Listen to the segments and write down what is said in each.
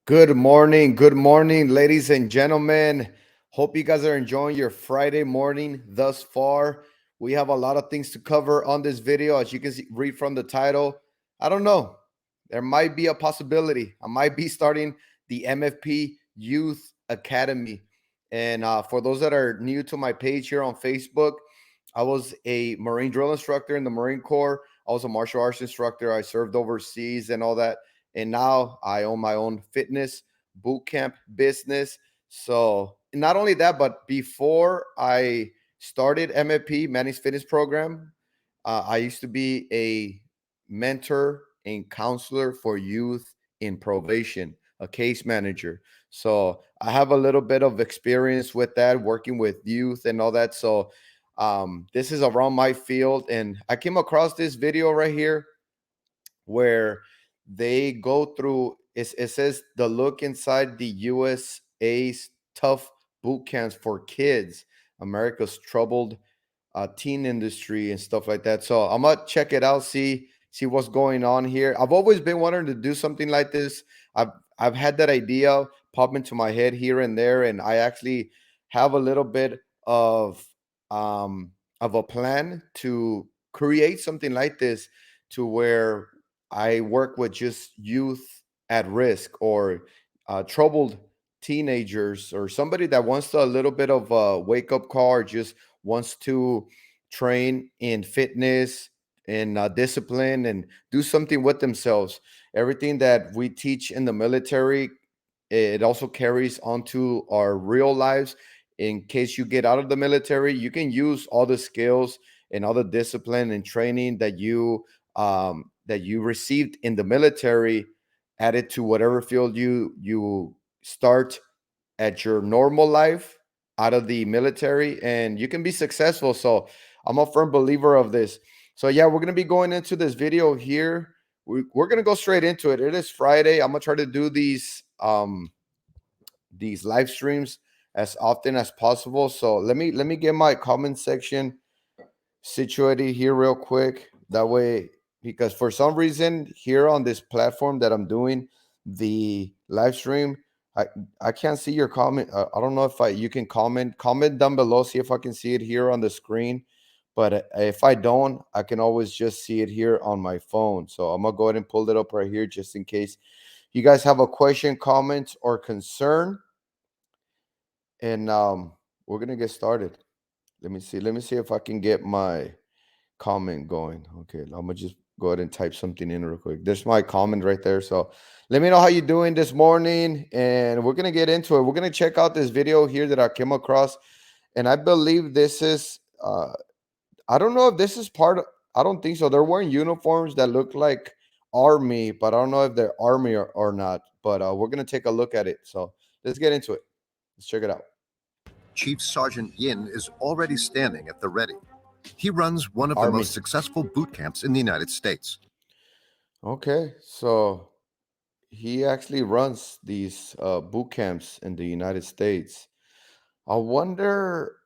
Good morning, ladies and gentlemen. Hope you guys are enjoying your Friday morning thus far. We have a lot of things to cover on this video. As you can read from the title, I don't know. There might be a possibility. I might be starting the MFP Youth Academy. And for those that are new to my page here on Facebook, I was a Marine Drill Instructor in the Marine Corps. I was a martial arts instructor. I served overseas and all that, and now I own my own fitness boot camp business. So not only that, but before I started MFP, Manny's Fitness Program, I used to be a mentor and counselor for youth in probation, a case manager. So I have a little bit of experience with that, working with youth and all that. So this is around my field, and I came across this video right here where they go through it says the look inside the USA's tough boot camps for kids, America's troubled teen industry and stuff like that. So I'm gonna check it out, see what's going on here. I've always been wanting to do something like this. I've had that idea pop into my head here and there, and I actually have a little bit of a plan to create something like this, to where I work with just youth at risk, or troubled teenagers, or somebody that wants a little bit of a wake up call, or just wants to train in fitness and discipline and do something with themselves. Everything that we teach in the military, it also carries onto our real lives. In case you get out of the military, you can use all the skills and all the discipline and training that you received in the military, add it to whatever field you start at your normal life out of the military, and you can be successful. So I'm a firm believer of this. So yeah, we're going to be going into this video here. We're going to go straight into it. It is Friday. I'm going to try to do these live streams as often as possible. So let me get my comment section situated here real quick. That way, because for some reason here on this platform that I'm doing the live stream, I I can't see your comment. I don't know if you can comment down below, see if I can see it here on the screen. But if I don't, I can always just see it here on my phone. So I'm gonna go ahead and pull it up right here just in case you guys have a question, comment, or concern. And we're gonna get started. Let me see if I can get my comment going. Okay, I'm gonna just go ahead and type something in real quick. There's my comment right there. So let me know how you're doing this morning, and we're gonna get into it. We're gonna check out this video here that I came across, and I believe this is I don't know if this is part of, I don't think so. They're wearing uniforms that look like army, but I don't know if they're army or not. But we're gonna take a look at it. So let's get into it. Let's check it out. Chief Sergeant Yin is already standing at the ready. He runs one of the Army. most successful boot camps in the United States. Okay, so he actually runs these boot camps in the United States. I wonder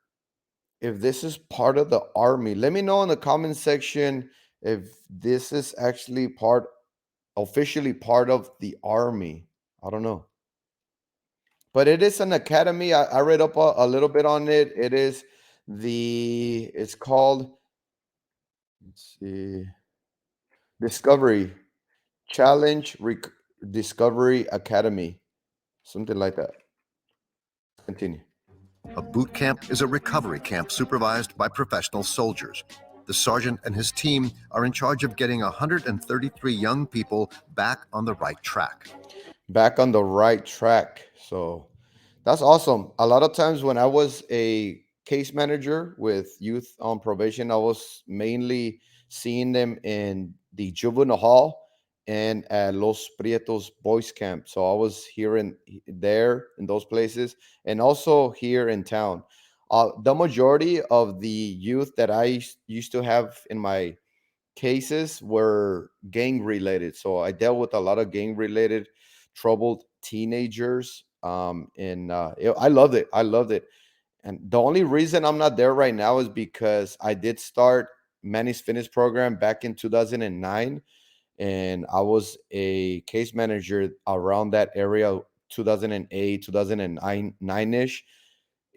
if this is part of the army. Let me know in the comment section if this is actually officially part of the army. I don't know. But it is an academy. I read up a little bit on it. It's called, let's see, Discovery Challenge Discovery Academy, something like that. Continue. A boot camp is a recovery camp supervised by professional soldiers. The sergeant and his team are in charge of getting 133 young people back on the right track. Back on the right track. So that's awesome. A lot of times when I was a case manager with youth on probation, I was mainly seeing them in the juvenile hall and at Los Prietos Boys Camp. So I was here there in those places, and also here in town. The majority of the youth that I used to have in my cases were gang related. So I dealt with a lot of gang related troubled teenagers. I loved it. I loved it. And the only reason I'm not there right now is because I did start Manny's Fitness Program back in 2009, and I was a case manager around that area 2008, 2009-ish.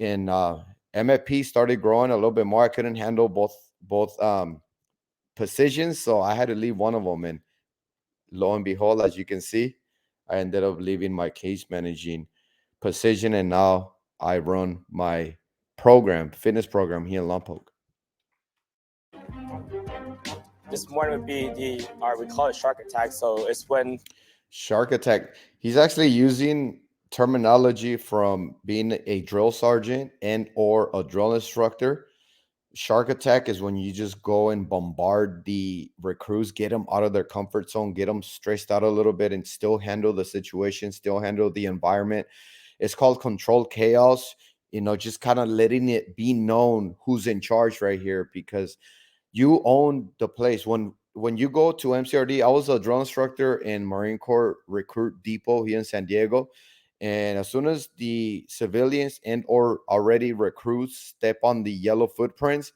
And MFP started growing a little bit more. I couldn't handle both positions, so I had to leave one of them. And lo and behold, as you can see, I ended up leaving my case managing position, and now I run my fitness program here in Lompoc. This morning would be we call it shark attack. So it's when shark attack. He's actually using terminology from being a drill sergeant and or a drill instructor. Shark attack is when you just go and bombard the recruits, get them out of their comfort zone, get them stressed out a little bit, and still handle the situation, still handle the environment. It's called controlled chaos, just kind of letting it be known who's in charge right here, because you own the place. When you go to MCRD, I was a drill instructor in Marine Corps Recruit Depot here in San Diego. And as soon as the civilians and or already recruits step on the yellow footprints,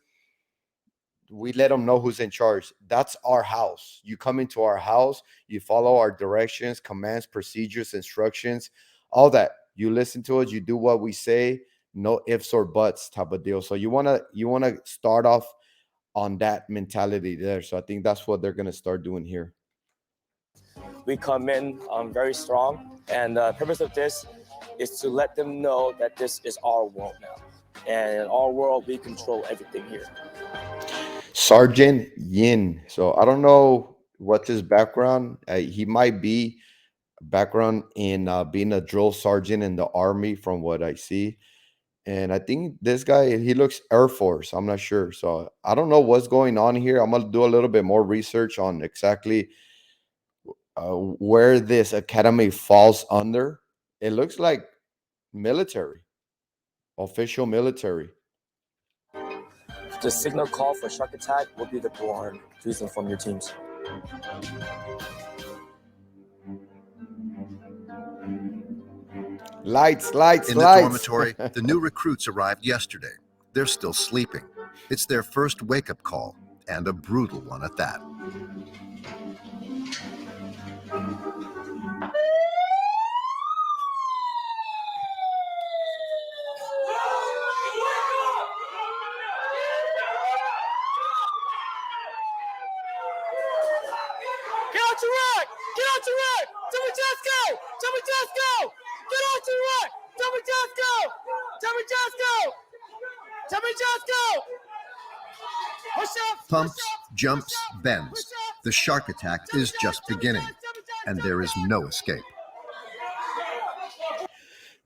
we let them know who's in charge. That's our house. You come into our house, you follow our directions, commands, procedures, instructions, all that. You listen to us, you do what we say, no ifs or buts type of deal. So you wanna start off on that mentality there. So I think that's what they're gonna start doing here. We come in very strong, and the purpose of this is to let them know that this is our world now, and in our world we control everything here. Sergeant Yin. So I don't know what's his background. He might be background in being a drill sergeant in the Army, from what I see. And I think this guy, he looks Air Force. I'm not sure. So I don't know what's going on here. I'm gonna do a little bit more research on exactly where this academy falls under. It looks like military, official military. The signal call for shark attack will be the bullhorn. Please inform your teams. Lights. In the dormitory, the new recruits arrived yesterday. They're still sleeping. It's their first wake-up call, and a brutal one at that. Get out to rock! Get out to rock! Double just go! Double just go! Get out to rock! Double just go! Double just go! Double just go! Push up! Pumps, jumps, bends. The shark attack is just beginning, and there is no escape.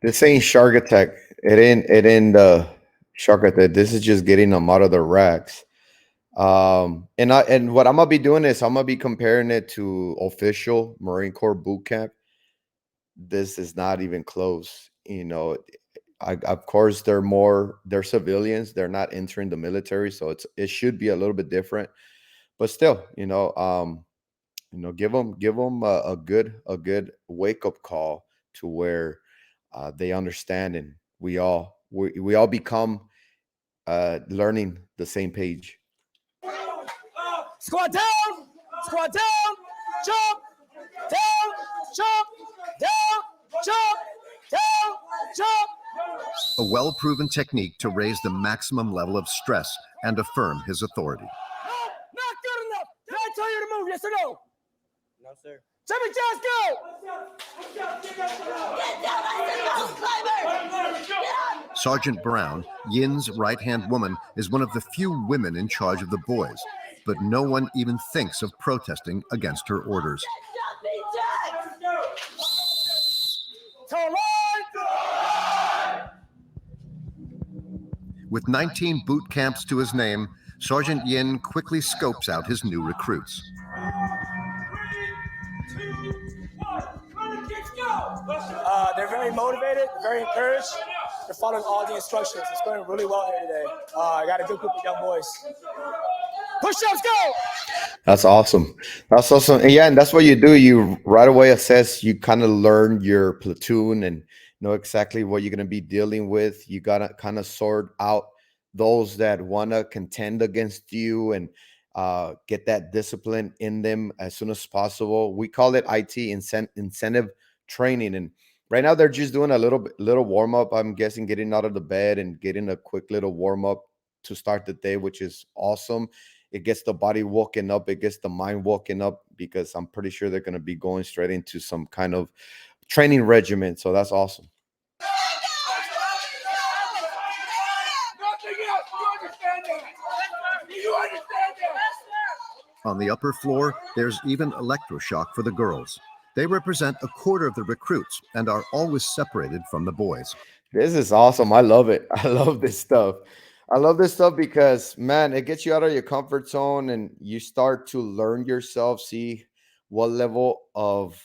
This ain't shark attack. It ain't shark attack. This is just getting them out of the racks. And what I'm gonna be doing is I'm gonna be comparing it to official Marine Corps boot camp. This is not even close. Of course they're civilians. They're not entering the military, so it should be a little bit different. But still, give them a good wake up call to where they understand, and we all become learning the same page. Squat down, jump, down, jump, down, jump, down, jump. A well-proven technique to raise the maximum level of stress and affirm his authority. No, not good enough. Did I tell you to move? Yes or no? No, sir. Jimmy, just go. Sergeant Brown, Yin's right-hand woman, is one of the few women in charge of the boys, but no one even thinks of protesting against her orders. With 19 boot camps to his name, Sergeant Yin quickly scopes out his new recruits. 3, 2, 1, run the kicks, go! They're very motivated, very encouraged. They're following all the instructions. It's going really well here today. I got a good group of young boys. Push-ups, go! That's awesome. That's awesome. And yeah, and that's what you do. You right away assess, you kind of learn your platoon and know exactly what you're going to be dealing with. You got to kind of sort out those that want to contend against you and get that discipline in them as soon as possible. We call it IT, incentive training. And Right now, they're just doing a little warm up. I'm guessing getting out of the bed and getting a quick little warm up to start the day, which is awesome. It gets the body woken up. It gets the mind woken up because I'm pretty sure they're going to be going straight into some kind of training regimen. So that's awesome. On the upper floor, there's even electroshock for the girls. They represent a quarter of the recruits and are always separated from the boys. This is awesome. I love it. I love this stuff. I love this stuff because, man, it gets you out of your comfort zone and you start to learn yourself, see what level of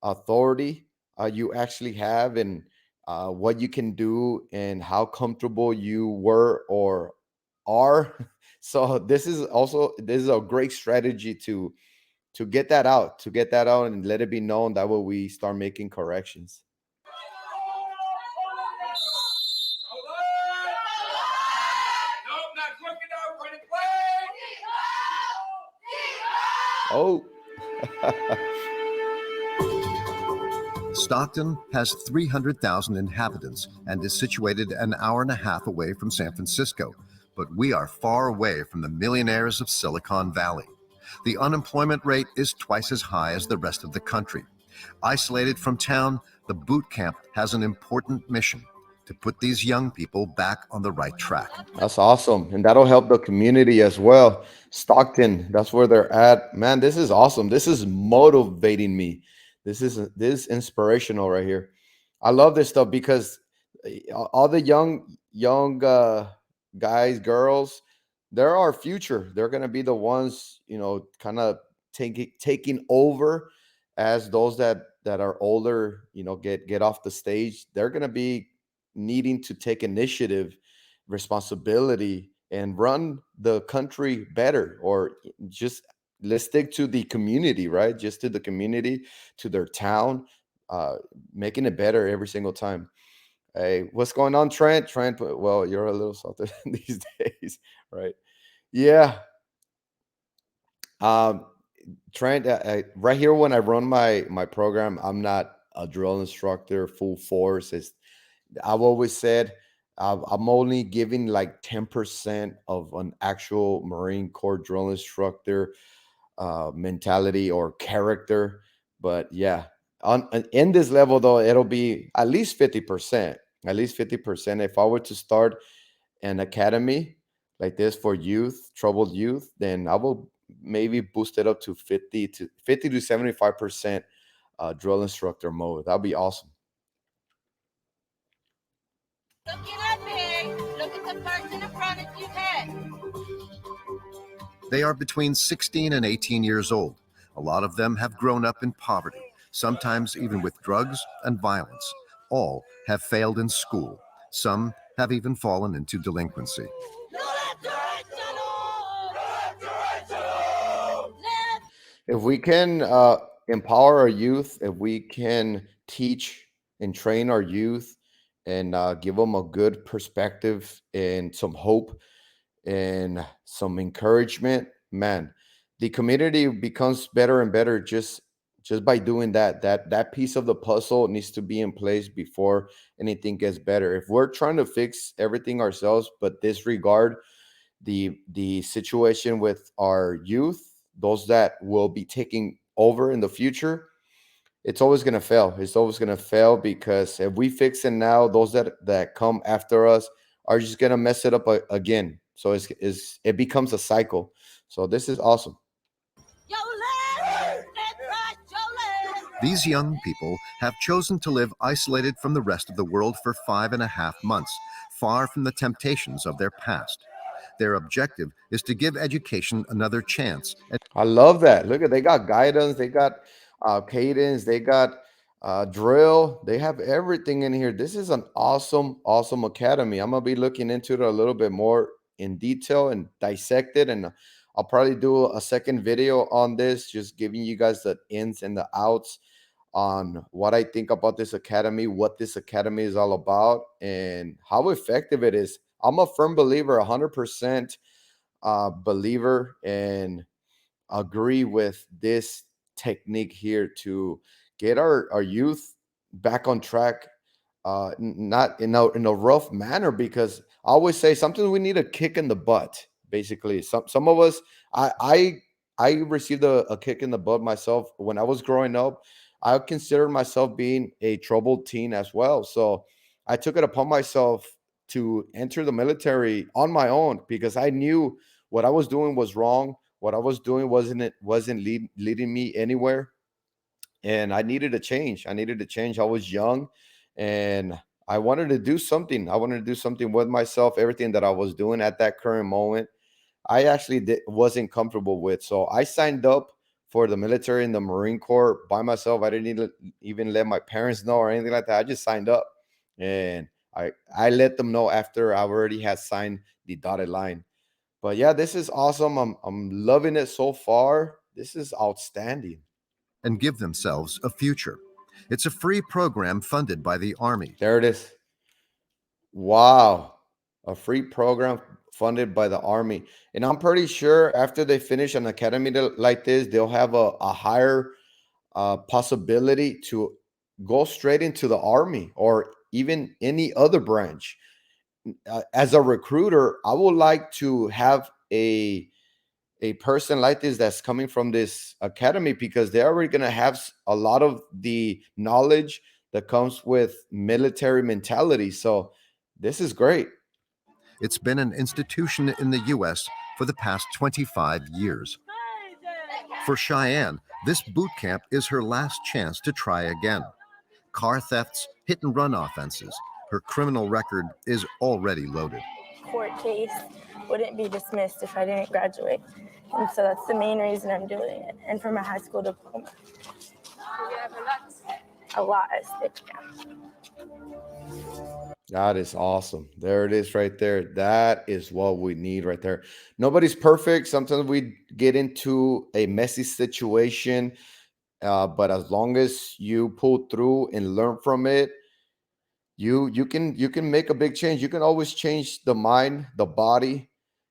authority you actually have and what you can do and how comfortable you were or are. So this is a great strategy to get that out, and let it be known. That way we start making corrections. Oh. Stockton has 300,000 inhabitants and is situated an hour and a half away from San Francisco, but we are far away from the millionaires of Silicon Valley. The unemployment rate is twice as high as the rest of the country. Isolated from town, the boot camp has an important mission: to put these young people back on the right track. That's awesome. And that'll help the community as well. Stockton, that's where they're at. Man, this is awesome. This is motivating me. This is inspirational right here. I love this stuff because all the young guys, girls, they're our future. They're gonna be the ones, kind of taking over as those that are older, get off the stage. They're gonna be needing to take initiative, responsibility, and run the country better, or just let's stick to the community, right? Just to the community, to their town, uh, making it better every single time. Hey, what's going on, Trent? Trent, well, you're a little softer these days, right? Yeah. Um, Trent, right here when I run my program, I'm not a drill instructor full force. I've always said I'm only giving like 10% of an actual Marine Corps drill instructor mentality or character. But yeah, in this level though, it'll be at least 50%. At least 50%. If I were to start an academy like this for youth, troubled youth, then I will maybe boost it up to 50 to 75% drill instructor mode. That'd be awesome. Looking up here, look at the person in front of your head. They are between 16 and 18 years old. A lot of them have grown up in poverty, sometimes even with drugs and violence. All have failed in school. Some have even fallen into delinquency. If we can empower our youth, if we can teach and train our youth and give them a good perspective and some hope and some encouragement, man, the community becomes better and better just by doing that. That piece of the puzzle needs to be in place before anything gets better. If we're trying to fix everything ourselves but disregard the situation with our youth, those that will be taking over in the future, it's always going to fail. It's always going to fail because if we fix it now, those that come after us are just going to mess it up again. So it becomes a cycle. So this is awesome. These young people have chosen to live isolated from the rest of the world for 5.5 months, far from the temptations of their past. Their objective is to give education another chance. I love that. Look at, they got guidance, they got cadence, they got drill, they have everything in here. This is an awesome academy. I'm gonna be looking into it a little bit more in detail and dissect it, and I'll probably do a second video on this, just giving you guys the ins and the outs on what I think about this academy, what this academy is all about, and how effective it is. I'm a firm believer, 100% believer, and agree with this technique here to get our youth back on track, not in a rough manner, because I always say sometimes we need a kick in the butt. Basically, some of us, I received a kick in the butt myself when I was growing up. I considered myself being a troubled teen as well, so I took it upon myself to enter the military on my own because I knew what I was doing was wrong. What I was doing wasn't leading me anywhere, and I needed a change. I needed to change. I was young, and I wanted to do something. I wanted to do something with myself. Everything that I was doing at that current moment, I actually wasn't comfortable with. So I signed up for the military in the Marine Corps by myself. I didn't even let my parents know or anything like that. I just signed up, and I let them know after I already had signed the dotted line. But yeah, this is awesome. I'm loving it so far. This is outstanding. and give themselves a future. It's a free program funded by the Army. There it is. Wow. A free program funded by the Army. And I'm pretty sure after they finish an academy like this, they'll have a higher possibility to go straight into the Army or even any other branch. As a recruiter, I would like to have a person like this that's coming from this academy, because they're already going to have a lot of the knowledge that comes with military mentality. So this is great. It's been an institution in the U.S. for the past 25 years. For Cheyenne, this boot camp is her last chance to try again. Car thefts, hit and run offenses. Her criminal record is already loaded. Court case wouldn't be dismissed if I didn't graduate. And so that's the main reason I'm doing it. And for my high school diploma. A lot at stake now. That is awesome. There it is right there. That is what we need right there. Nobody's perfect. Sometimes we get into a messy situation, but as long as you pull through and learn from it, you can make a big change. You can always change the mind, the body.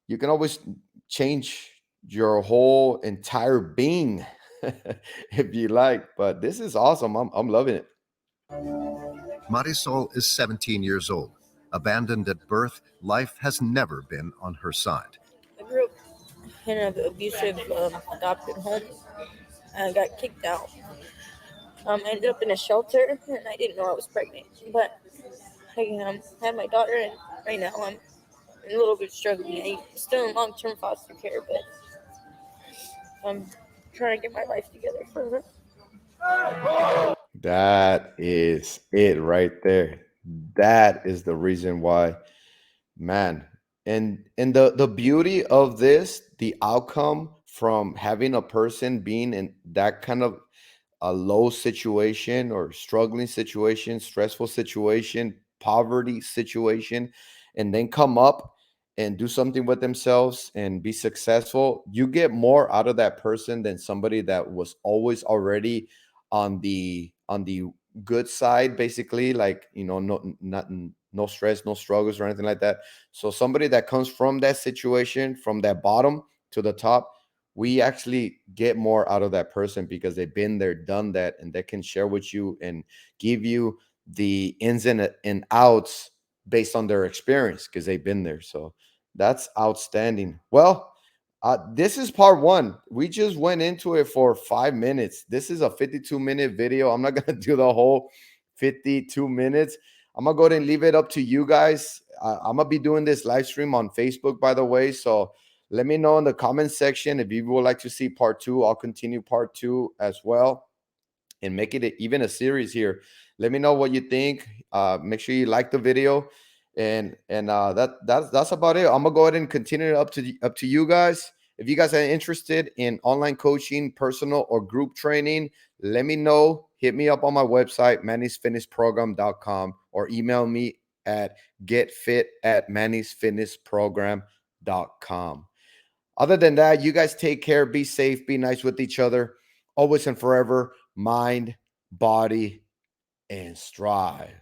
You can always change your whole entire being if you like. But this is awesome. I'm loving it. Marisol is 17 years old. Abandoned at birth, life has never been on her side. I grew up in an abusive adopted home. I got kicked out. I ended up in a shelter, and I didn't know I was pregnant. But I had my daughter, and right now I'm a little bit struggling. I'm still in long-term foster care, but I'm trying to get my life together for her. That is it right there. That is the reason why, man. And the beauty of this, the outcome from having a person being in that kind of a low situation or struggling situation, stressful situation, poverty situation, and then come up and do something with themselves and be successful, you get more out of that person than somebody that was always already on the good side, basically, like, no stress, no struggles or anything like that. So somebody that comes from that situation, from that bottom to the top, we actually get more out of that person because they've been there, done that, and they can share with you and give you the ins and outs based on their experience because they've been there. So that's outstanding. Well, this is part one. We just went into it for 5 minutes. This is a 52-minute video. I'm not going to do the whole 52 minutes. I'm going to go ahead and leave it up to you guys. I'm going to be doing this live stream on Facebook, by the way. So let me know in the comment section if you would like to see part two. I'll continue part two as well and make it even a series here. Let me know what you think. Make sure you like the video. And that's about it. I'm gonna go ahead and continue it up to you guys. If you guys are interested in online coaching, personal or group training, let me know. Hit me up on my website, Manny'sFitnessProgram.com, or email me at getfit@Manny'sFitnessProgram.com. Other than that, you guys take care, be safe, be nice with each other, always and forever. Mind, body, and strive.